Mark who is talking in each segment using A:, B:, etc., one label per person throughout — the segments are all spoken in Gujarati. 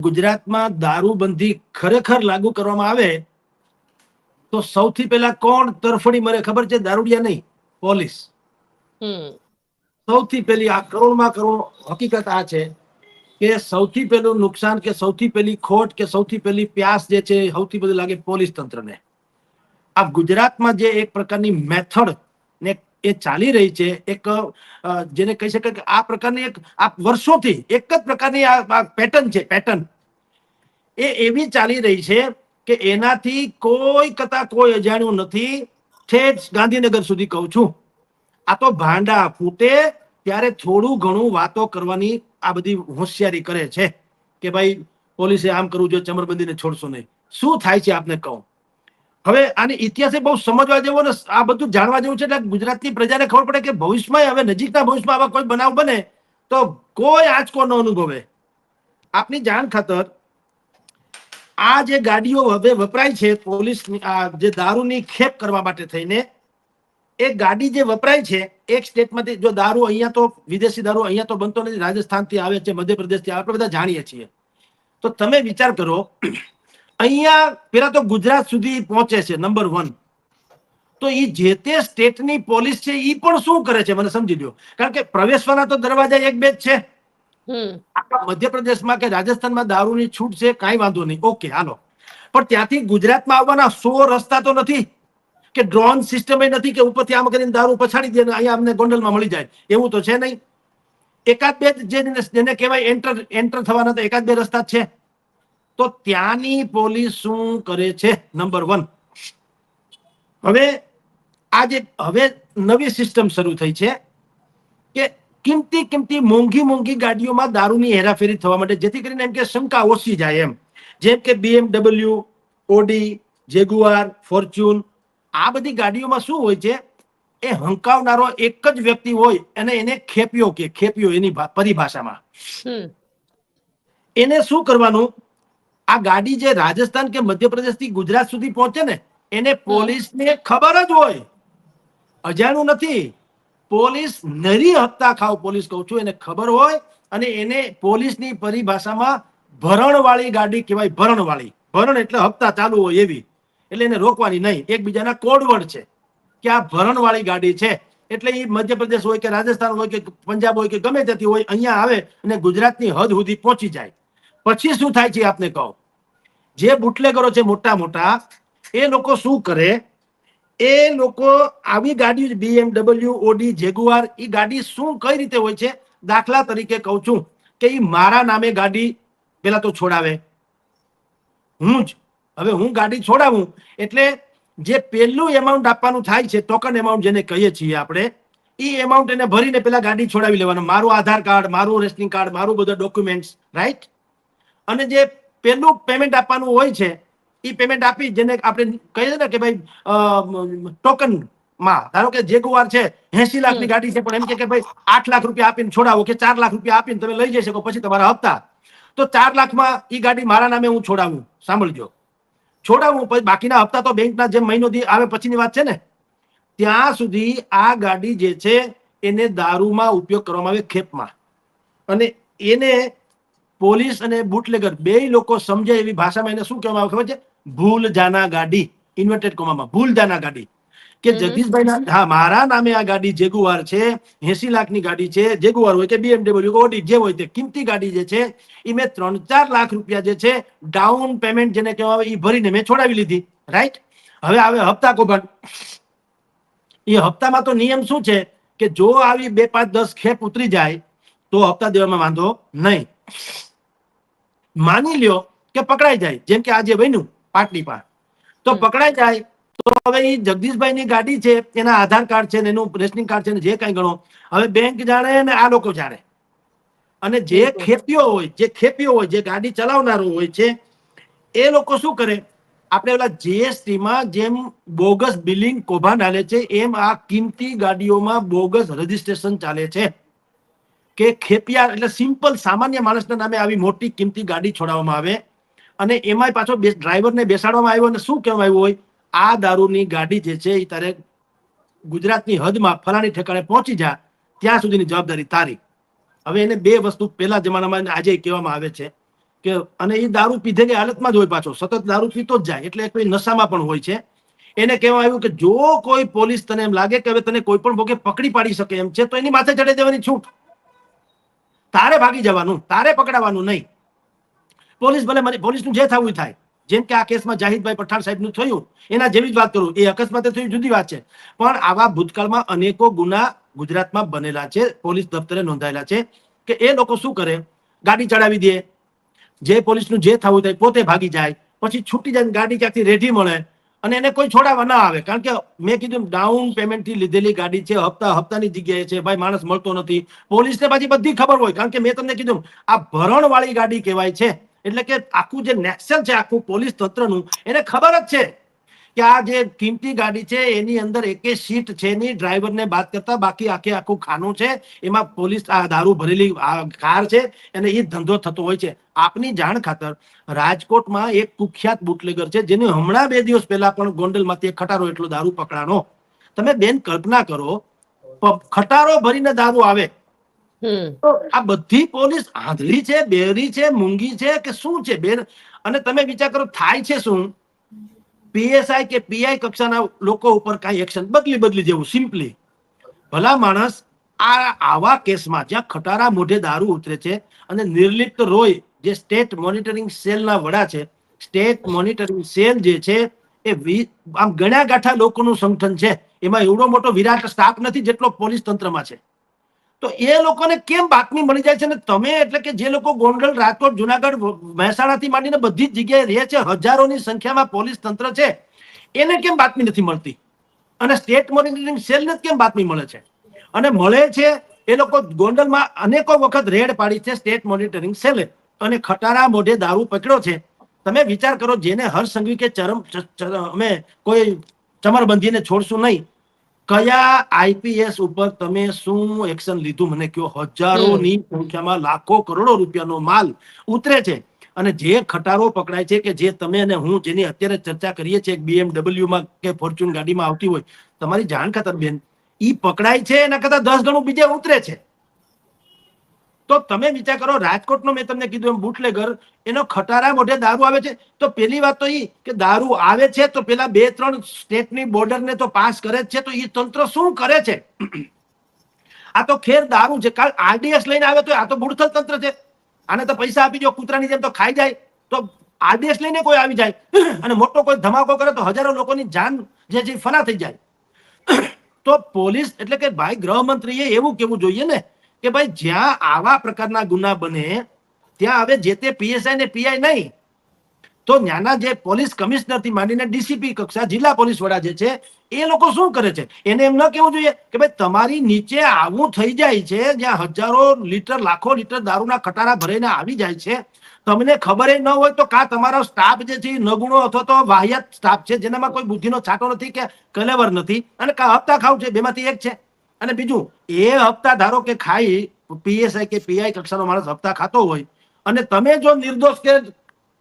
A: ગુજરાતમાં દારૂબંધી ખરેખર લાગુ કરવામાં આવે તો સૌથી પહેલા કોણ તરફડી મરે ખબર છે? દારૂડિયા નહીં, પોલીસ. સૌથી પહેલી આ કરોડમાં કરોડ હકીકત આ છે કે સૌથી પહેલું નુકસાન કે સૌથી પહેલી ખોટ કે સૌથી પહેલી પ્યાસ જે છે સૌથી બધું લાગે પોલીસ તંત્રને. આ ગુજરાતમાં જે એક પ્રકારની મેથડ ને એ ચાલી રહી છે, એક જેને કહી શકાય કે આ પ્રકારની એક આ વર્ષોથી એક જ પ્રકારની આ પેટર્ન છે. પેટર્ન એ એવી ચાલી રહી છે કે એનાથી કોઈ કતા કોઈ અજાણ્યું નથી. ઠેઠ ગાંધીનગર સુધી કહું છું, આ તો ભાંડા ફૂટે ત્યારે થોડું ઘણું વાતો કરવાની આ બધી હોશિયારી કરે છે કે ભાઈ પોલીસે આમ કરવું જોઈએ, ચમરબંધીને છોડશો નહીં. શું થાય છે આપને કહું. હવે આની ઇતિહાસે બહુ સમજવા જેવો ને આ બધું જાણવા જેવું છે એટલે ગુજરાતની પ્રજાને ખબર પડે કે ભવિષ્યમાં હવે નજીકના ભવિષ્યમાં આવા કોઈ બનાવ બને તો કોઈ આંચકો ન અનુભવે. આપની જાણ ખાતર આ જે ગાડીઓ હવે વપરાય છે પોલીસ જે દારૂની ખેપ કરવા માટે થઈને, એ ગાડી જે વપરાય છે એક સ્ટેટમાંથી, જો દારૂ અહીંયા તો વિદેશી દારૂ અહીંયા તો બનતો નથી, રાજસ્થાનથી આવે છે, મધ્યપ્રદેશથી આપણે બધા જાણીએ છીએ. તો તમે વિચાર કરો અહીંયા પેલા તો ગુજરાત સુધી પહોંચે છે નંબર 1. તો એ જે તે સ્ટેટની પોલીસ છે એ પણ શું કરે છે મને સમજી લો. કારણ કે પ્રવેશવાના તો દરવાજા એક બે જ છે. આપણા મધ્યપ્રદેશમાં કે રાજસ્થાનમાં દારૂની છૂટ છે, કાંઈ વાંધો નહીં, ઓકે હાલો. પણ ત્યાંથી ગુજરાતમાં આવવાના 100 રસ્તા તો નથી કે ડ્રોન સિસ્ટમ નથી કે ઉપરથી આમ કરીને દારૂ પછાડી દે અહીંયા અમને ગોંડલમાં મળી જાય, એવું તો છે નહીં. એકાદ બે જેને કહેવાય એન્ટર થવાના તો એકાદ બે રસ્તા છે. તો ત્યાંની પોલીસ શું કરે છે? નંબર 1, હવે હવે નવી સિસ્ટમ શરૂ થઈ છે કે કિંમતી મોંઘી ગાડીઓમાં દારૂની હેરાફેરી થવા માટે, જેથી કરીને એમ કે શંકા ઓછી જાય એમ. જેમ કે BMW, ઓડી, જેગુઆર, ફોર્ચ્યુન, આ બધી ગાડીઓમાં શું હોય છે, એ હંકાવનારો એક જ વ્યક્તિ હોય અને એને ખેપિયો એની પરિભાષામાં. એને શું કરવાનું, આ ગાડી જે રાજસ્થાન કે મધ્યપ્રદેશ થી ગુજરાત સુધી પહોંચે ને એને પોલીસને ખબર જ હોય, અજાણું નથી. પોલીસ નરી હપ્તા ખાવ પોલીસ કહું છું, એને ખબર હોય અને એને પોલીસની પરિભાષામાં ભરણવાળી ગાડી કહેવાય. ભરણ એટલે હપ્તા ચાલુ હોય એવી, એટલે એને રોકવાની નહીં. એકબીજાના કોડવર્ડ છે કે આ ભરણવાળી ગાડી છે એટલે એ મધ્યપ્રદેશ હોય કે રાજસ્થાન હોય કે પંજાબ હોય કે ગમે ત્યાંથી હોય અહીંયા આવે અને ગુજરાતની હદ સુધી પહોંચી જાય. પછી શું થાય છે આપને કહો. જે બુટલેગરો છે મોટા એ લોકો શું કરે, એ લોકો આવી ગાડી BMW, ઓડી, જેગુઆર, એ ગાડી શું કઈ રીતે હોય છે, દાખલા તરીકે કહું છું કે એ મારા નામે ગાડી પેલા તો છોડાવે. હું ગાડી છોડાવું એટલે જે પેલું એમાઉન્ટ આપવાનું થાય છે, ટોકન એમાઉન્ટ જેને કહીએ છીએ આપણે, એ એમાઉન્ટ એને ભરીને પેલા ગાડી છોડાવી લેવાનું. મારું આધાર કાર્ડ, મારું રેશનિંગ કાર્ડ, મારું બધા ડોક્યુમેન્ટ્સ, રાઈટ. અને જે પેલું પેમેન્ટ આપવાનું હોય છે એ પેમેન્ટ આપી, જેને આપણે કહીએ ને કે ભાઈ ટોકન માં, ધારો કે જેગુઆર છે 80 લાખની ગાડી છે, પણ એમ કે ભાઈ 8 લાખ રૂપિયા આપીને છોડાવો કે 4 લાખ રૂપિયા આપીને તમે લઈ જઈ શકો, પછી તમારા હપ્તા. તો 4 લાખમાં એ ગાડી મારા નામે હું છોડાવું, સાંભળજો, છોડાવું, પછી બાકીના હપ્તા તો બેંકના જેમ મહિનો દી આવે પછીની વાત છે ને. ત્યાં સુધી આ ગાડી જે છે એને દારૂમાં ઉપયોગ કરવામાં આવે, ખેપમાં. અને એને પોલીસ અને બુટલેગર બે લોકો સમજે એવી ભાષામાં એને શું કહેવામાં આવે ખબર છે? ભૂલ જાના ગાડી, ઇન્વર્ટેડ કોમામાં ભૂલ જાના ગાડી. કે જગદીશભાઈ હા મારા નામે આ ગાડી જેગુઆર છે, 80 લાખની ગાડી છે, જેગુઆર હોય કે BMW, ઓડી, જે હોય તે કિંમતી ગાડી જે છે એ મેં 3-4 લાખ રૂપિયા જે છે ડાઉન પેમેન્ટ જેને કહેવાય એ ભરીને મેં છોડાવી લીધી, રાઈટ. હવે આવે હપ્તા કૌભાંડ. એ હપ્તામાં તો નિયમ શું છે કે જો આવી 2, 5, 10 ખેપ ઉતરી જાય તો હપ્તા દેવામાં વાંધો નહીં. માની લ્યો કે પકડાઈ જાય, જેમ કે આજે બન્યું પાટલી પાસે, તો પકડાઈ જાય તો હવે એ જગદીશભાઈ ની ગાડી છે, એના આધાર કાર્ડ છે, એનું રેશનિંગ કાર્ડ છે, જે કઈ ગણો, હવે બેંક જાણે ને આ લોકો જાણે. અને જે ખેપીઓ હોય, જે ગાડી ચલાવનારો હોય છે, એ લોકો શું કરે, આપણે ઓલા GST માં જેમ બોગસ બિલિંગ કૌભાંડ ચાલે છે એમ આ કિંમતી ગાડીઓમાં બોગસ રજીસ્ટ્રેશન ચાલે છે. કે ખેપિયા એટલે સિમ્પલ સામાન્ય માણસના નામે આવી મોટી કિંમતી ગાડી છોડાવવામાં આવે અને એમાંય પાછો ડ્રાઈવરને બેસાડવામાં આવ્યો અને શું કહેવામાં આવ્યું હોય, આ દારૂની ગાડી જે છે એ તારે ગુજરાતની હદમાં ફલાણી ઠેકાણે પહોંચી જા, ત્યાં સુધીની જવાબદારી તારી. હવે એને બે વસ્તુ પેલા જમાનામાં આજે કહેવામાં આવે છે કે અને એ દારૂ પીધેલી હાલતમાં જ હોય, પાછો સતત દારૂ પીતો જ જાય, એટલે કોઈ નશામાં પણ હોય છે. એને કહેવામાં આવ્યું કે જો કોઈ પોલીસ તને એમ લાગે કે હવે તને કોઈ પણ ભોગે પકડી પાડી શકે એમ છે તો એની માથે ચડી દેવાની છૂટ, તારે ભાગી જવાનું, તારે પકડાવાનું નહીં. પોલીસ ભલે પોલીસનું જે થવું થાય, જેમ કે આ કેસમાં જાહિદભાઈ પઠાણ સાહેબનું થયું એના જેવી જ વાત કરું, એ અકસ્માતે થયું જુદી વાત છે, પણ આવા ભૂતકાળમાં અનેકો ગુના ગુજરાતમાં બનેલા છે, પોલીસ દફતરે નોંધાયેલા છે કે એ લોકો શું કરે, ગાડી ચડાવી દે, જે પોલીસનું જે થવું થાય પોતે ભાગી જાય, પછી છૂટી જાય, ગાડી ક્યાંથી રેઢી મળે અને એને કોઈ છોડાવવા ના આવે. કારણ કે મેં કીધું ડાઉન પેમેન્ટ થી લીધેલી ગાડી છે, હપ્તાની જગ્યાએ છે, ભાઈ માણસ મળતો નથી, પોલીસને પાછી બધી ખબર હોય. કારણ કે મેં તમને કીધું આ ભરણ વાળી ગાડી કહેવાય છે, એટલે કે આખું જે નેક્સલ છે આખું પોલીસ તંત્રનું, એને ખબર જ છે કે આ જે કિંમતી ગાડી છે એની અંદર એકે સીટ છે નહીં, ડ્રાઈવરને બાદ કરતા બાકી આખું ખાનું છે, એમાં પોલીસ આ દારૂ ભરેલી કાર છે અને એ ધંધો થતો હોય છે. આપની જાણ ખાતર રાજકોટમાં એક કુખ્યાત બુટલેગર છે જેને હમણાં 2 દિવસ પહેલા પણ ગોંડલમાંથી ખટારો એટલો દારૂ પકડાનો. તમે બેન કલ્પના કરો, ખટારો ભરીને દારૂ આવે તો આ બધી પોલીસ આંધળી છે, બેરી છે, મૂંગી છે કે શું છે બેન? અને તમે વિચાર કરો થાય છે શું, પીએસઆઈ કે પીઆઈ કક્ષાના લોકો ઉપર કઈ એક્શન બદલી જેવું સિમ્પલી. ભલા માણસ આવા કેસમાં જ્યાં ખટારા મોઢે દારૂ ઉતરે છે અને નિર્લિપ્ત રોય જે સ્ટેટ મોનિટરિંગ સેલના વડા છે, સ્ટેટ મોનિટરિંગ સેલ જે છે એ આમ ગણ્યા ગાંઠા લોકોનું સંગઠન છે, એમાં એવડો મોટો વિરાટ સ્ટાફ નથી જેટલો પોલીસ તંત્રમાં છે. તો એ લોકોને કેમ બાતમી મળી જાય છે ને તમે, એટલે કે જે લોકો ગોંડલ, રાજકોટ, જુનાગઢ, મહેસાણાથી માંડીને બધી જ જગ્યાએ રહે છે, હજારોની સંખ્યામાં પોલીસ તંત્ર છે, એને કેમ બાતમી નથી મળતી? અને સ્ટેટ મોનિટરિંગ સેલને કેમ બાતમી મળે છે? અને મળે છે એ લોકો ગોંડલમાં અનેકો વખત રેડ પાડી છે સ્ટેટ મોનિટરિંગ સેલે અને ખટારા મોઢે દારૂ પકડ્યો છે. તમે વિચાર કરો, જેને હર્ષ સંઘવી કે અમે કોઈ ચમરબંધીને છોડશું નહીં, કયા આઈપીએસ ઉપર તમે શું એક્શન લીધું મને કયો? હજારોની સંખ્યામાં લાખો કરોડો રૂપિયાનો માલ ઉતરે છે અને જે ખટારો પકડાય છે કે જે તમે અને હું જેની અત્યારે ચર્ચા કરીએ છીએ, BMW માં કે ફોર્ચ્યુન ગાડીમાં આવતી હોય, તમારી જાણ ખાતર બેન, ઈ પકડાય છે એના કરતા 10 ગણું બીજે ઉતરે છે. તો તમે વિચાર કરો, રાજકોટનો મેં તમને કીધું એમ બુટલેગર, એનો ખટારા મોઢે દારૂ આવે છે. તો પેલી વાત તો ઈ કે દારૂ આવે છે તો પેલા 2-3 સ્ટેટની બોર્ડરને તો પાસ કરે જ છે, તો ઈ તંત્ર શું કરે છે? આ તો ખેર દારૂ છે, કાલ આરડીએસ લઈને આવે તો આ તો બુડથલ તંત્ર છે, આને તો પૈસા આપી દો કૂતરાની જેમ તો ખાઈ જાય. તો આરડીએસ લઈને કોઈ આવી જાય અને મોટો કોઈ ધમાકો કરે તો હજારો લોકોની જાન જે છે ફના થઈ જાય. તો પોલીસ એટલે કે ભાઈ ગૃહમંત્રીએ એવું કેવું જોઈએ ને કે ભાઈ જ્યાં આવા પ્રકારના ગુના બને ત્યાં હવે જે તે પીએસઆઈ ને પીઆઈ નહીં, તો ત્યાંના જે પોલીસ કમિશનર થી માંડીને ડીસીપી કક્ષા, જિલ્લા પોલીસ વડા જે છે એ લોકો શું કરે છે? એને એમ ન કેવું જોઈએ કે ભાઈ તમારી નીચે આવું થઈ જાય છે, જ્યાં હજારો લીટર, લાખો લીટર દારૂના ખટારા ભરાઈને આવી જાય છે, તમને ખબર ન હોય તો કા તમારો સ્ટાફ જે છે નગુણો અથવા તો વાહિયાત સ્ટાફ છે, જેનામાં કોઈ બુદ્ધિનો છાંટો નથી કે કલેવર નથી, અને કા હપ્તા ખાવ છે, બેમાંથી એક છે. અને બીજું, એ હપ્તા ધારો કે ખાઈ પીએસઆઈ કે પીઆઈ કક્ષાનો માણસ હપ્તા ખાતો હોય અને તમે જો નિર્દોષ કે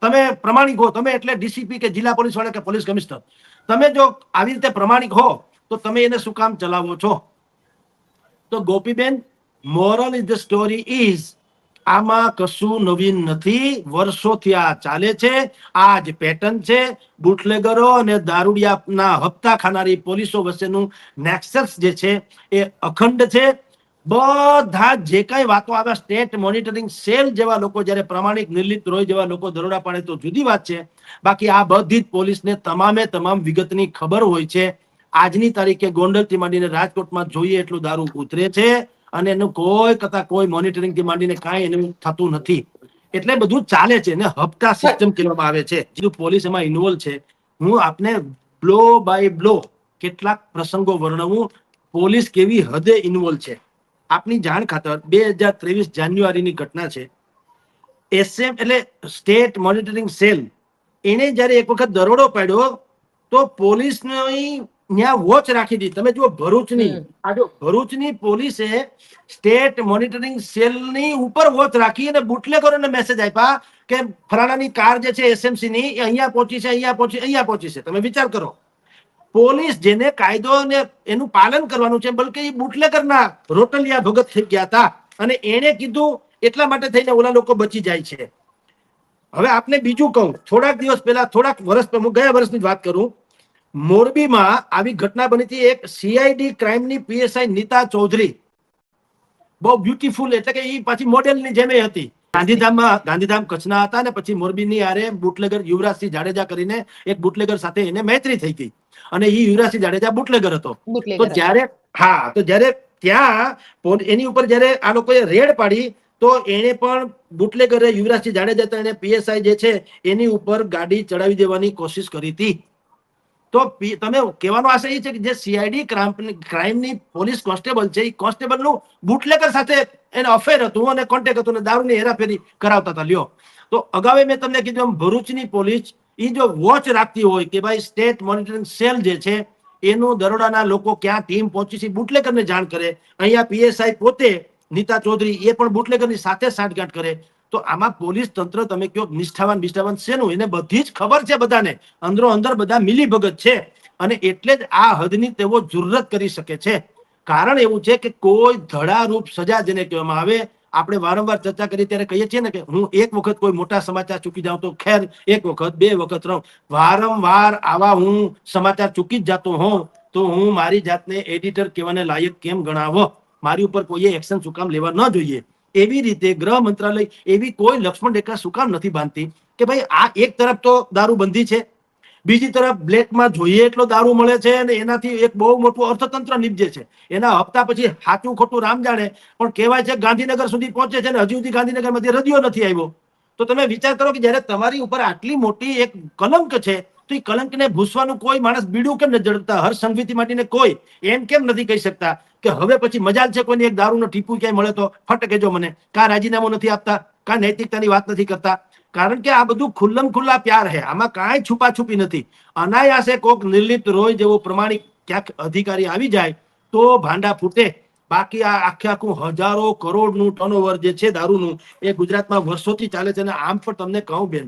A: તમે પ્રમાણિક હો, તમે એટલે ડીસીપી કે જિલ્લા પોલીસ વડા કે પોલીસ કમિશનર, તમે જો આવી રીતે પ્રમાણિક હો તો તમે એને શું કામ ચલાવો છો? તો Gopiben, moral is the story is, આમાં કશું નવીન નથી, વર્ષોથી આ ચાલે છે, આ જ પેટર્ન છે. બુટલેગરો અને દારૂડિયાના હપ્તા ખાનારી પોલીસો વચ્ચેનું નેક્સસ જે છે એ અખંડ છે. બધા જે કઈ વાતો આવે, સ્ટેટ મોનિટરિંગ સેલ જેવા લોકો જયારે પ્રમાણિક, નિર્લિપ્ત રોય જેવા લોકો દરોડા પાડે તો જુદી વાત છે, બાકી આ બધી જ પોલીસને તમામે તમામ વિગતની ખબર હોય છે. આજની તારીખે ગોંડલથી માંડીને રાજકોટમાં જોઈએ એટલું દારૂ ઉતરે છે અને એનું કોઈ મોનિટરિંગ થી માંડીને કાંઈ એનું થતું નથી. એટલે બધું ચાલે છે ને હપ્તા સિસ્ટમ કહેવામાં આવે છે. જેટલું પોલીસ એમાં ઇન્વોલ્વ છે, હું આપને બ્લો બાય બ્લો કેટલાક પ્રસંગો વર્ણવું, પોલીસ કેવી હદે ઇન્વોલ્વ છે. આપની જાણ ખાતર 2023 જાન્યુઆરીની ઘટના છે. એસએમ એટલે સ્ટેટ મોનિટરિંગ સેલ, એને જયારે એક વખત દરોડો પાડ્યો તો પોલીસની ત્યાં વોચ રાખી હતી. તમે જુઓ ભરૂચની પોલીસે સ્ટેટ મોનિટરિંગ સેલની ઉપર વોચ રાખી અને બુટલેગરોને મેસેજ આપ્યા કે ફલાણાની કાર જે છે એસએમસી ની અહીંયા પહોંચી છે, અહીંયા પહોંચી છે. તમે વિચાર કરો, પોલીસ જેને કાયદો ને એનું પાલન કરવાનું છે, બલકે એ બુટલેગરના રોટલિયા ભગત થઈ ગયા હતા અને એને કીધું એટલા માટે થઈને ઓલા લોકો બચી જાય છે. હવે આપને બીજું કહું, થોડાક દિવસ પહેલા, થોડાક વર્ષ પહેલા, ગયા વર્ષની વાત કરું, મોરબીમાં આવી ઘટના બની હતી. એક સીઆઈડી ક્રાઇમની પીએસઆઈ નીતા ચૌધરી, બહુ બ્યુટીફુલ, એટલે કે એ પાછી મોડેલની જેમ હતી. ગાંધીધામ કચ્છના હતા ને પછી મોરબીની આરે બુટલેગર યુવરાજસિંહ જાડેજા કરીને એક બુટલેગર સાથે એને મૈત્રી થઈ ગઈ અને એ યુવરાજસિંહ જાડેજા બુટલેગર હતો. તો જ્યારે ત્યાં એની ઉપર જ્યારે આ લોકોએ રેડ પાડી તો એને પણ બુટલેગરે યુવરાજસિંહ જાડેજા એને પીએસઆઈ જે છે એની ઉપર ગાડી ચડાવી દેવાની કોશિશ કરી હતી. તો તમે કહેવાનો આશય એ છે કે જે સીઆઈડી ક્રાઇમની પોલીસ કોન્સ્ટેબલ છે એ કોન્સ્ટેબલનું બુટલેગર સાથે એને અફેર હતું અને કોન્ટેક્ટ હતું અને દારૂની હેરાફેરી કરાવતા હતા. લ્યો, તો અગાઉ મેં તમને કીધું ભરૂચની પોલીસ એ જો વોચ રાખતી હોય કે ભાઈ સ્ટેટ મોનિટરિંગ સેલ જે છે એનું દરોડાના લોકો ક્યાં ટીમ પહોંચી છે બુટલેગરને જાણ કરે. અહીંયા પીએસઆઈ પોતે નીતા ચૌધરી એ પણ બુટલેગરની સાથે સાંઠગાંઠ કરે. તો આમાં પોલીસ તંત્ર તમે કયો નિષ્ઠાવાન શેનું, એને બધી જ ખબર છે, બધાને અંદરો અંદર બધા મિલીભગત છે અને એટલે જ આ હદની તેઓ જુર્રત કરી શકે છે. કારણ એવું છે કે કોઈ ધડારૂપ સજા જેને કહેવામાં આવે, આપણે વારંવાર ચર્ચા કરી ત્યારે કહીએ છીએ ને કે હું એક વખત કોઈ મોટા સમાચાર ચૂકી જાઉં તો ખેર, એક વખત, બે વખત, વારંવાર આવા હું સમાચાર ચૂકી જ જતો હોઉં તો હું મારી જાતને એડિટર કહેવાને લાયક કેમ ગણાવો? મારી ઉપર કોઈએ એક્શન શું કામ લેવા ન જોઈએ? એવી રીતે ગૃહ મંત્રાલય એવી કોઈ લક્ષ્મણ રેખા શું કામ નથી બાંધતી કે ભાઈ આ એક તરફ તો દારૂબંધી છે, બીજી તરફ બ્લેકમાં જોઈએ એટલો દારૂ મળે છે અને એનાથી એક બહુ મોટું અર્થતંત્ર નીપજે છે. એના હપ્તા પછી સાચું ખોટું રામ જાણે, પણ કહેવાય છે ગાંધીનગર સુધી પહોંચે છે અને હજી સુધી ગાંધીનગરમાંથી રદિયો નથી આવ્યો. તો તમે વિચાર કરો કે જયારે તમારી ઉપર આટલી મોટી એક કલંક છે તો એ કલંકને ભૂસવાનું કોઈ માણસ બીડું કેમ નથી ઝડપતા? હર્ષ સંઘવીથી માંડીને કોઈ એમ કેમ નથી કહી શકતા કે હવે પછી મજાલ છે કોઈને એક દારૂનો ટીપું ક્યાંય મળે તો ફટ કહેજો મને? કા રાજીનામું નથી આપતા, કા નૈતિકતાની વાત નથી કરતા? કારણ કે આ બધું ખુલ્લમ ખુલ્લા પ્યાર છે, આમાં કાંઈ છુપાછુપી નથી. અનાયાસે કોક નિર્લિપ્ત રોય જેવો પ્રમાણિક ક્યાંક અધિકારી આવી જાય તો ભાંડા ફૂટે. બાકી આ આખું હજારો કરોડનું ટર્નઓવર જે છે દારૂનું એ ગુજરાતમાં વર્ષોથી ચાલે છે. અને આમ પણ તમને કહું બેન,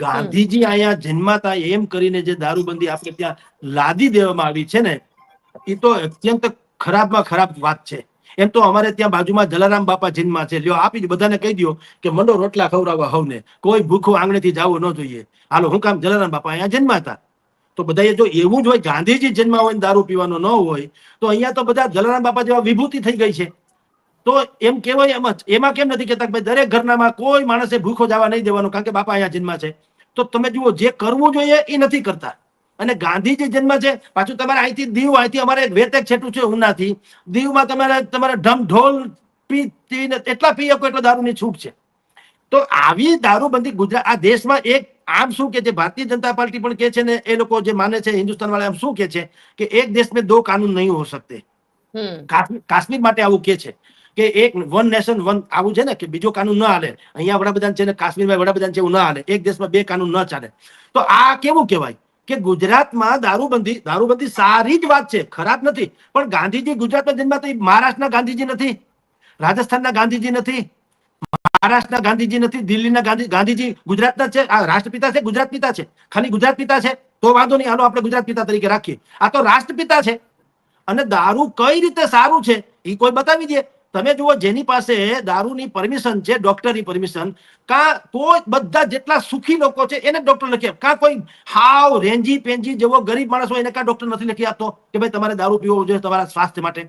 A: ગાંધીજી અહીંયા જન્માતા એમ કરીને જે દારૂબંધી આપણે ત્યાં લાદી દેવામાં આવી છે ને એ તો અત્યંત ખરાબમાં ખરાબ વાત છે. એમ તો અમારે ત્યાં બાજુમાં જલારામ બાપા જન્મા છે. લ્યો, આપી બધાને કહી દો કે મંડો રોટલા ખવડાવવા હવને, કોઈ ભૂખું આંગણેથી જવું ન જોઈએ. હાલો, હું કામ જલારામ બાપા અહીંયા જન્માતા. તો બધા જો એવું જ હોય, ગાંધીજી જન્મા હોય દારૂ પીવાનો ન હોય તો અહીંયા તો બધા જલારામ બાપા જેવા વિભૂતિ થઈ ગઈ છે. તો એમ કહેવાય એમ જ, એમાં કેમ નથી કહેતા કે દરેક ઘરનામાં કોઈ માણસે ભૂખો જવા નહીં દેવાનું કારણ કે બાપા અહીંયા જન્મા છે? તો તમે જુઓ, જે કરવું જોઈએ એ નથી કરતા. અને ગાંધીજી જન્મ છે, પાછું તમારે અહીંથી દીવ, અહીંથી અમારે વેતેક છેટું છે ઉનાથી, દીવમાં તમારે ઢમ ઢોલ પીને એટલા પી શકો એટલો દારૂની છૂટ છે. તો આવી દારૂબંધી ગુજરાત આ દેશમાં એક આમ શું કે છે ભારતીય જનતા પાર્ટી પણ કે છે ને એ લોકો જે માને છે હિન્દુસ્તાન વાળા આમ શું કે છે કે એક દેશ में दो कानून नहीं हो सकते. કાશ્મીર માટે આવું કે છે કે એક વન નેશન વન આવું છે ને કે બીજો કાનૂન ન હાલે. અહીંયા વડાપ્રધાન છે ને કાશ્મીરમાં વડાપ્રધાન છે એવું ન હાલે. એક દેશમાં બે કાનૂન ન ચાલે. તો આ કેવું કહેવાય કે ગુજરાતમાં દારૂબંધી સારી જ વાત છે, ખરાબ નથી. પણ ગાંધીજી ગુજરાતમાં જન્મ્યા તો મહારાષ્ટ્રના ગાંધીજી નથી, રાજસ્થાનના ગાંધીજી નથી, મહારાષ્ટ્રના ગાંધીજી નથી, દિલ્હીના ગાંધીજી ગુજરાતના છે. આ રાષ્ટ્રપિતા છે, ગુજરાત પિતા છે? ખાલી ગુજરાત પિતા છે તો વાંધો નહીં, હાલો આપણે ગુજરાત પિતા તરીકે રાખીએ. આ તો રાષ્ટ્રપિતા છે. અને દારૂ કઈ રીતે સારું છે એ કોઈ બતાવી દે. તમે જુઓ, જેની પાસે દારૂની પરમિશન છે, ડોક્ટરની પરમિશન, કા તો બધા જેટલા સુખી લોકો છે એને ડોક્ટર લખી આપે, કા કોઈ હાવ રેંજી પેંજી જેવો ગરીબ માણસ હોય એને કા ડોક્ટર નથી લખી આપતો કે ભાઈ તમારે દારૂ પીવો જોઈએ તમારા સ્વાસ્થ્ય માટે.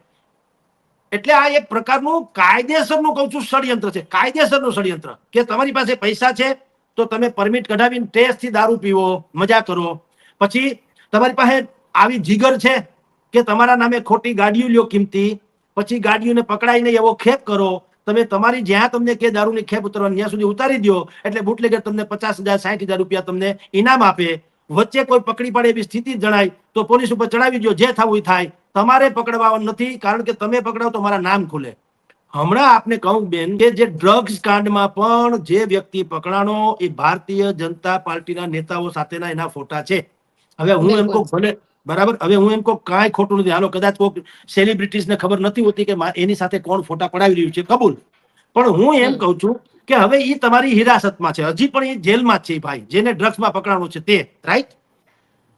A: એટલે આ એક પ્રકારનું કાયદેસરનું કહું છું ષડયંત્ર છે, કાયદેસરનું ષડયંત્ર કે તમારી પાસે પૈસા છે તો તમે પરમિટ કઢાવીને ટેસ્ટથી દારૂ પીવો, મજા કરો. પછી તમારી પાસે આવી જીગર છે કે તમારા નામે ખોટી ગાડીઓ લ્યો કિંમતી, પછી ગાડીઓને પકડાઈને એવો ખેપ કરો, તમે તમારી જ્યાં તમને કે દારૂની ખેપ ઉતરવાની ત્યાં સુધી ઉતારી દો એટલે બુટલેગર તમને 50,000 60,000 રૂપિયા તમને ઇનામ આપે. વચ્ચે કોઈ પકડી પડે એવી સ્થિતિ જણાય તો પોલીસ ઉપર ચડાવી દો, જે થવું થાય. તમારે પકડવાનું નથી, કારણ કે તમે પકડાવ તો મારા નામ ખુલે. હમણાં આપને કહું બેન કે જે ડ્રગ્સ કાંડમાં પણ જે વ્યક્તિ પકડાણો એ ભારતીય જનતા પાર્ટીના નેતાઓ સાથેના એના ફોટા છે. હવે હું એમ કહું ભલે બરાબર, હવે હું એમ કહું કાંઈ ખોટું નથી. હાલો, કદાચ કોઈ સેલિબ્રિટીઝને ખબર નથી હોતી કે એની સાથે કોણ ફોટા પડાવી રહ્યું છે, કબૂલ. પણ હું એમ કહું છું કે હવે એ તમારી હિરાસતમાં છે, હજી પણ એ જેલમાં જ છે ભાઈ, જેને ડ્રગ્સમાં પકડાણો છે તે, રાઈટ?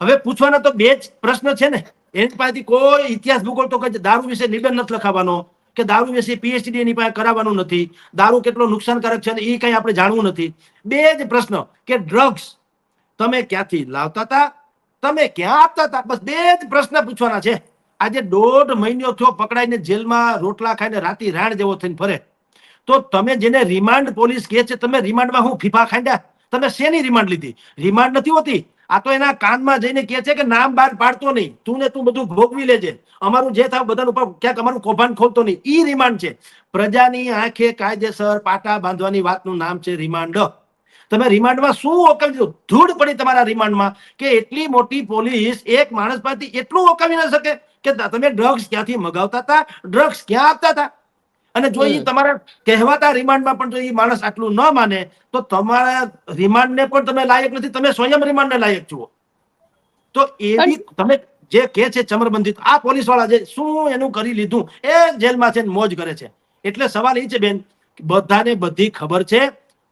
A: હવે પૂછવાના તો બે જ પ્રશ્ન છે ને. એની પાસેથી કોઈ ઇતિહાસ ભૂગોળ તો દારૂ વિશે નિબંધ નથી લખાવવાનો કે દારૂ વેચી પીએચડી એની પાસે કરાવવાનું નથી, દારૂ કેટલો નુકસાનકારક છે એ કઈ આપણે જાણવું નથી. બે જ પ્રશ્ન કે ડ્રગ્સ તમે ક્યાંથી લાવતા હતા, તમે ક્યાં આપતા હતા, બસ બે જ પ્રશ્ન પૂછવાના છે. આજે 1.5 મહિનો થયો પકડાઈને જેલમાં રોટલા ખાઈને રાતી રાણ જેવો થઈને ફરે, તો તમે જેને રિમાન્ડ પોલીસ કહે છે, તમે રિમાન્ડમાં હું ફીફા ખાંડ્યા? તમે શેની રિમાન્ડ લીધી? રિમાન્ડ નથી હોતી. આ તો એના કાનમાં જઈને કહે છે કે નામ બહાર પાડતો નહીં, તું ને તું બધું ભોગવી લેજે, અમારું જે થાય બધાનું ઉપર ક્યાંક અમારું કૌભાંડ ખોલતો નહીં. ઈ રિમાન્ડ છે. પ્રજાની આંખે કાયદેસર પાટા બાંધવાની વાતનું નામ છે રિમાન્ડ. તમે રિમાન્ડમાં શું ઓકાવી દીધું? ધૂળ પડી તમારા રિમાન્ડમાં કે એટલી મોટી પોલીસ એક માણસ પાસેથી એટલું ઓકાવી ન શકે કે તમે ડ્રગ્સ ક્યાંથી મગાવતા હતા, ડ્રગ્સ ક્યાં આપતા હતા. અને જો એ તમારા કહેવાતા રિમાન્ડમાં પણ જો એ માણસ આટલું ન માને તો તમારા રિમાન્ડને પણ તમે લાયક નથી, તમે સ્વયં રિમાન્ડને લાયક છો. તો એવી તમે જે કે છે ચમરબંધી, આ પોલીસ વાળા જે શું એનું કરી લીધું, એ જેલમાં છે મોજ કરે છે. એટલે સવાલ એ છે બેન, બધાને બધી ખબર છે,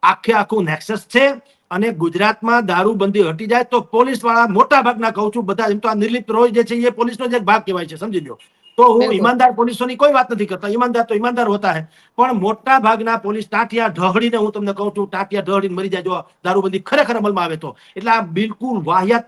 A: આખે આખું નેક્સસ છે. અને ગુજરાતમાં દારૂબંધી હટી જાય તો પોલીસ વાળા મોટા ભાગના કહું છું બધા, એમ તો આ નિર્લિપ્ત રોય જે છે એ પોલીસનો જ એક ભાગ કહેવાય છે, સમજી લો. તો હું ઈમાનદાર પોલીસોની કોઈ વાત નથી કરતા, ઈમાનદાર તો ઈમાનદાર હોતા હે, પણ મોટા ભાગના પોલીસ ટાંટિયા ઢહડીને, હું તમને કહું છું, ટાંટિયા ઢહડીને મરી જાય જો દારૂબંધી ખરેખર અમલમાં આવે તો. એટલે આ બિલકુલ વાહિયાત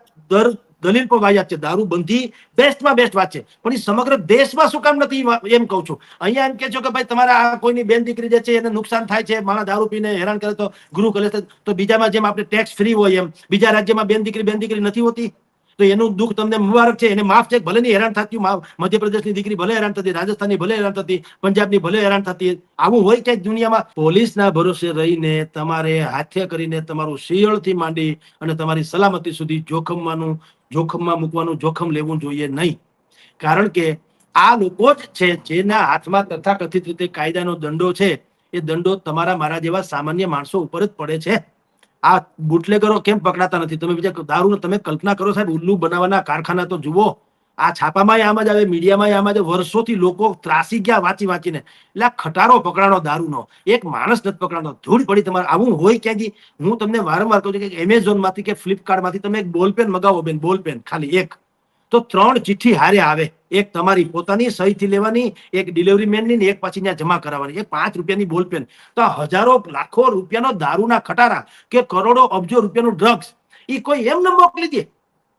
A: દલીલ પર વાહિયાત છે. દારૂબંધી બેસ્ટમાં બેસ્ટ વાત છે, પણ એ સમગ્ર દેશમાં શું કામ નથી એમ કહું છું. અહીંયા એમ કે છો કે ભાઈ તમારા કોઈની બેન દીકરી જે છે એને નુકસાન થાય છે, માણસ દારૂ પીને હેરાન કરે તો ગૃહ કરે તો બીજામાં જેમ આપણે ટેક્સ ફ્રી હોય એમ બીજા રાજ્યમાં બેન દીકરી નથી હોતી. તો એનું દુઃખ તમને મુબારક છે, એને માફ છે. ભલે ની હેરાન થતી, મધ્યપ્રદેશની દીકરી ભલે હેરાન થતી, રાજસ્થાનની ભલે હેરાન થતી, પંજાબની ભલે હેરાન થતી, આવું હોય ક્યાંક દુનિયામાં? પોલીસના ભરોસે રહીને તમારે હાથે કરીને તમારું શિયળથી માંડી અને તમારી સલામતી સુધી જોખમમાં મૂકવાનું જોખમ લેવું જોઈએ નહીં. કારણ કે આ લોકો જ છે જેના હાથમાં તથાકથિત રીતે કાયદાનો દંડો છે. એ દંડો તમારા મારા જેવા સામાન્ય માણસો ઉપર જ પડે છે. આ બુટલેગરો કેમ પકડાતા નથી? તમે બીજા દારૂ તમે કલ્પના કરો સાહેબ, ઉલ્લુ બનાવવાના કારખાના તો જુઓ. આ છાપામાં આમ જ આવે, મીડિયામાં આમ જ, વર્ષોથી લોકો ત્રાસી ગયા વાંચીને. એટલે આ ખટારો પકડાનો દારૂનો, એક માણસ નથી પકડાનો. ધૂળ પડી તમારે આવું હોય ક્યાંથી? હું તમને વારંવાર કહું છું કે એમેઝોન માંથી કે ફ્લિપકાર્ટ માંથી તમે એક બોલપેન મગાવો બેન, બોલપેન ખાલી એક, તો 3 ચિઠ્ઠી હારે આવે. એક તમારી પોતાની સહીથી લેવાની, એક ડિલિવરી મેનની ને એક પાછી ત્યાં જમા કરાવવાની. એક 5 રૂપિયાની બોલપેન. તો હજારો લાખો રૂપિયાનો દારૂના ખટારા કે કરોડો અબજો રૂપિયાનું ડ્રગ્સ એ કોઈ એમ ન મોકલી દે.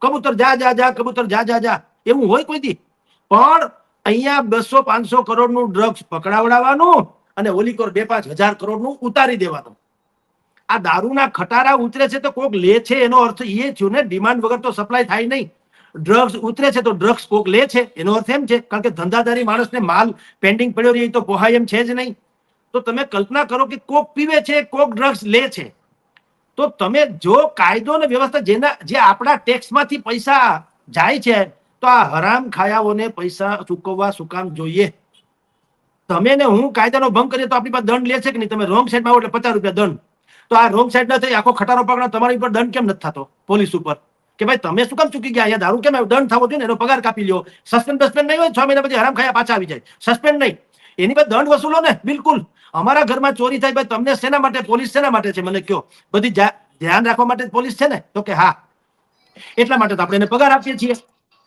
A: કબૂતર જા જા જા, કબૂતર જા જા જા, એવું હોય કોઈ દી? પણ અહીંયા 200-500 કરોડનું ડ્રગ્સ પકડાવડાવવાનું અને ઓલી કોર 2-5 હજાર કરોડનું ઉતારી દેવાનું. આ દારૂના ખટારા ઉતરે છે તો કોક લે છે, એનો અર્થ એ થયો ને, ડિમાન્ડ વગર તો સપ્લાય થાય નહીં. ડ્રગ્સ ઉતરે છે તો ડ્રગ્સ કોક લે છે, એનો અર્થ એમ છે. કારણ કે ધંધાદારી માણસને માલ પેન્ડિંગ પડ્યો રહે તો પોહાય એમ છે જ નહીં. તો તમે કલ્પના કરો કે કોક પીવે છે, કોક ડ્રગ્સ લે છે. તો તમે જો કાયદો અને વ્યવસ્થા જે આપણા ટેક્સમાંથી પૈસા જાય છે, તો આ હરામ ખાયાઓને પૈસા ચૂકવવા શું કામ જોઈએ? તમે ને હું કાયદાનો ભંગ કરીએ તો આપણી પાસે દંડ લે છે કે નહીં? તમે રોંગ સાઈડમાં આવો એટલે 50 રૂપિયા દંડ. તો આ રોંગ સાઈડ ના થઈ આખો ખટારો પકડો, તમારી ઉપર દંડ કેમ નથી થતો પોલીસ ઉપર? કે ભાઈ તમે શું કામ ચૂકી ગયા? અહીંયા દારૂ કેમ દંડ થવો જોઈએ ને, એનો પગાર કાપી લ્યો. સસ્પેન્ડ નહીં હોય, 6 મહિના પછી હરામ ખાયા પાછા આવી જાય. સસ્પેન્ડ નહીં, એની પર દંડ વસૂલો ને. બિલકુલ. અમારા ઘરમાં ચોરી થાય, ભાઈ તમને શેના માટે પોલીસ શેના માટે છે મને કહો? બધી ધ્યાન રાખવા માટે પોલીસ છે ને? તો કે હા, એટલા માટે તો આપણે એને પગાર આપીએ છીએ.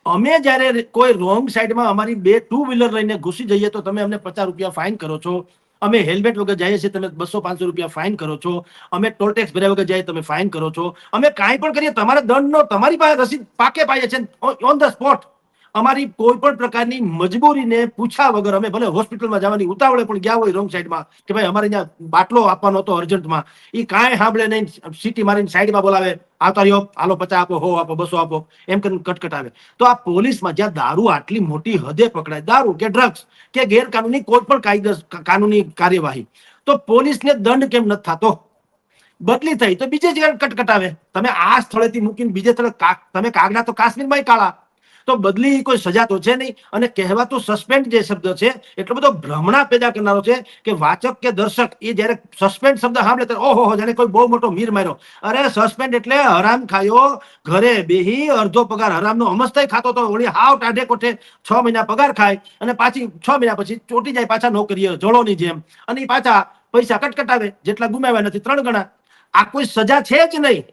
A: અમે જયારે કોઈ રોંગ સાઈડમાં અમારી 2 ટુ વ્હીલર લઈને ઘૂસી જઈએ તો તમે અમને 50 રૂપિયા ફાઇન કરો છો. અમે હેલ્મેટ વગર જઈએ છીએ, તમે 200-500 રૂપિયા ફાઇન કરો છો. અમે ટોલ ટેક્સ ભર્યા વગર જઈએ, તમે ફાઇન કરો છો. અમે કાંઈ પણ કરીએ તમારા દંડનો તમારી પાસે રસીદ પાકે પાઈએ છે ઓન ધ સ્પોટ. અમારી કોઈ પણ પ્રકારની મજબૂરીને પૂછા વગર અમે ભલે હોસ્પિટલમાં જવાની ઉતાવળે પણ ગયા હોય રોંગ સાઈડમાં કે ભાઈ અમારે ત્યાં બાટલો આપવાનો હતો અર્જન્ટમાં, એ કાંઈ સાંભળે નહીં, સીટી મારીને સાઈડમાં બોલાવે, આવતા રહ્યો, હાલો 50 આપો, 100 આપો, 200 આપો, એમ કરીને કટકટ આવે. તો આ પોલીસમાં જ્યાં દારૂ આટલી મોટી હદે પકડાય, દારૂ કે ડ્રગ્સ કે ગેરકાનૂની કોઈ પણ કાનૂની કાર્યવાહી, તો પોલીસને દંડ કેમ નથી થતો? બદલી થઈ તો બીજે જગ્યાએ કટકટાવે. તમે આ સ્થળેથી મૂકીને બીજે સ્થળે તમે કાગડા તો કાશ્મીરમાં કાળા, તો બદલી કોઈ સજા તો છે નહીં. અને કહેવાતો સસ્પેન્ડ જે શબ્દ છે એટલો બધો ભ્રમણા પેદા કરનારો છે કે વાચક કે દર્શક એ જયારે સસ્પેન્ડ શબ્દ સાંભળે ત્યારે ઓહો, જાણે કોઈ બહુ મોટો મીર માર્યો. અરે સસ્પેન્ડ એટલે હરામ ખાયો, ઘરે બેહી અડધો પગાર હરામનો અમસ્તય ખાતો તો વળી હાવ ટાઢે કોઠે 6 મહિના પગાર ખાય અને પાછી 6 મહિના પછી ચોટી જાય પાછા નોકરીએ જોડોની જેમ, અને પાછા પૈસા કટકટાવે, જેટલા ગુમાવ્યા નથી 3 ગણા. આ કોઈ સજા છે જ નહીં.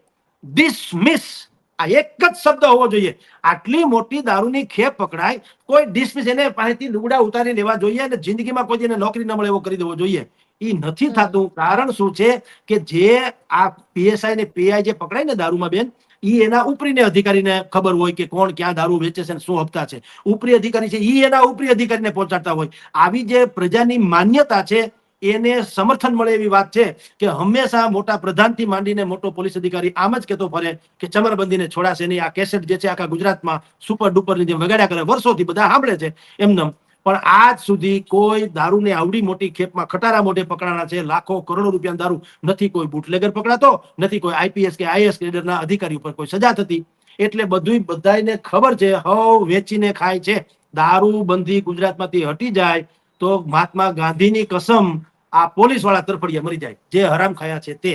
A: ડિસમિસ, આ એક જ શબ્દ હોવો જોઈએ. આટલી મોટી દારૂની ખેપ પકડાય, કોઈ ડિસ્મિસ એને પાસેથી લુગડા ઉતારી લેવા જોઈએ અને જિંદગીમાં કોઈ એને નોકરી ન મળે એવો કરી દેવો જોઈએ. એ નથી થતું. કારણ શું છે કે જે આ પીએસઆઈ ને પીઆઈ જે પકડાય ને દારૂમાં બેન, ઈ એના ઉપરીને અધિકારીને ખબર હોય કે કોણ ક્યાં દારૂ વેચે છે, શું હપ્તા છે. ઉપરી અધિકારી છે, ઈ એના ઉપરી અધિકારીને પહોંચાડતા હોય. આવી જે પ્રજાની માન્યતા છે એને સમર્થન મળે એવી વાત છે કે હંમેશા મોટા પ્રધાનથી માંડીને મોટો પોલીસ અધિકારી આમ જ કહેતો ફરે કે ચમરબંધીને છોડાશે નહીં. આ કેસેટ જે છે આખા ગુજરાતમાં સુપર ડુપરની જેમ વગાડ્યા કરે, વર્ષોથી બધા સાંભળે છે એમને. પણ આજ સુધી કોઈ દારૂને આવડી મોટી ખેપમાં ખટારા મોઢે પકડાણા છે, લાખો કરોડો રૂપિયા દારૂ, નથી કોઈ બુટલેગર પકડાતો, નથી કોઈ આઈપીએસ કે આઈએસ કેડરના અધિકારી ઉપર કોઈ સજા થતી. એટલે બધું બધાને ખબર છે, હવ વેચીને ખાય છે. દારૂ બંધી ગુજરાતમાંથી હટી જાય તો મહાત્મા ગાંધીની કસમ આ પોલીસ વાળા તરફડિયા મરી જાય, જે હરામ ખાયા છે તે.